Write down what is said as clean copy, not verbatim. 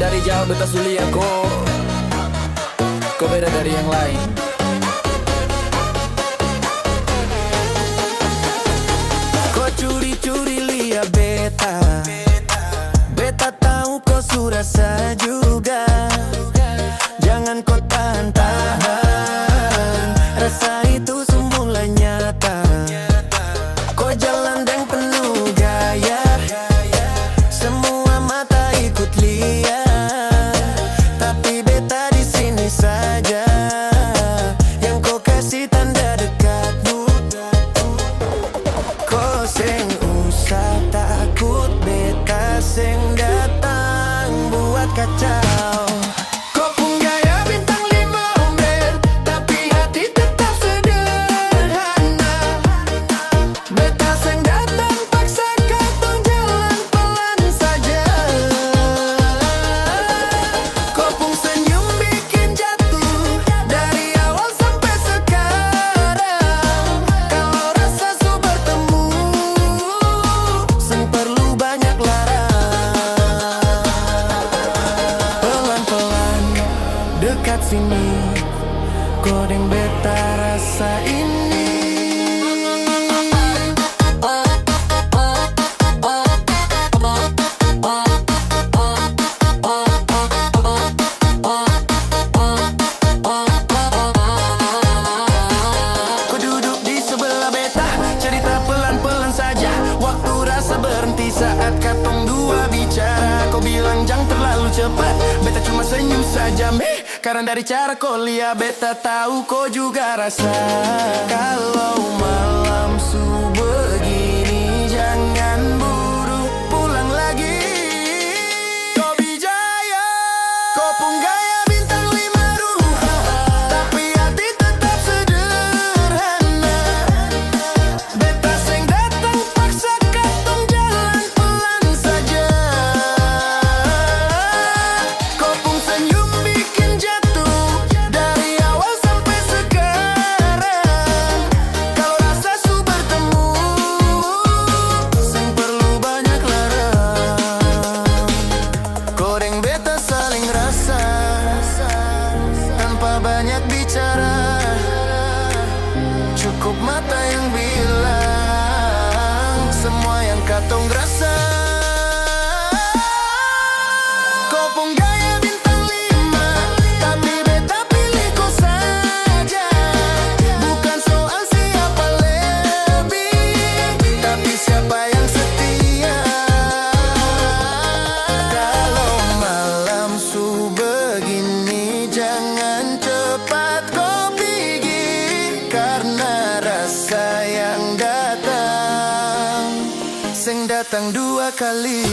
Dari jauh beta sulia kok beda dari yang lain. Kau curi-curi lihat beta, beta tahu kau sudah rasa juga. Jangan kau tahan-tahan, rasa itu semula nyata. Kau jalan dan penuh gaya, semua mata ikut lihat. Tapi beta di sini saja, yang kau kasih tanda dekatmu. Kau seng usah takut, beta seng datang buat kacau. Kau pun gaya bintang 5 men, tapi hati tetap sederhana. Beta seng datang paksa katong jalan pelan saja. Kau pun senyum bikin jatuh dari awal sampai sekarang. Kalau rasa su bertemu, seng perlu banyak larang. Pelan-pelan dekat sini, kodeng beta rasa ini. Kau duduk di sebelah beta, cerita pelan-pelan saja. Waktu rasa berhenti saat katong dua bicara. Kau bilang jangan terlalu cepat, beta cuma senyum saja meh. Karena dari cara kau lihat beta tahu kau juga rasa. Kalau malam su begini jangan buru pulang lagi. Kau bijaya, kau pun gaya bintang 5 rupa, tapi hati tetap sederhana. Beta seng datang paksa katong jalan pelan saja. Kau pun senyum bikin jatuh dari awal sampai sekarang. Kalau rasa su bertemu, seng perlu banyak larang. Kodeng beta saling rasa tanpa banyak bicara. Cukup mata yang bilang semua yang katong rasa. Kau pun gaya bintang 5, tapi beta pilih kau saja. Bukan soal siapa lebih, tapi siapa yang setia. Kalau malam su begini jangan cepat kau pergi, karena rasa yang datang seng datang 2 kali.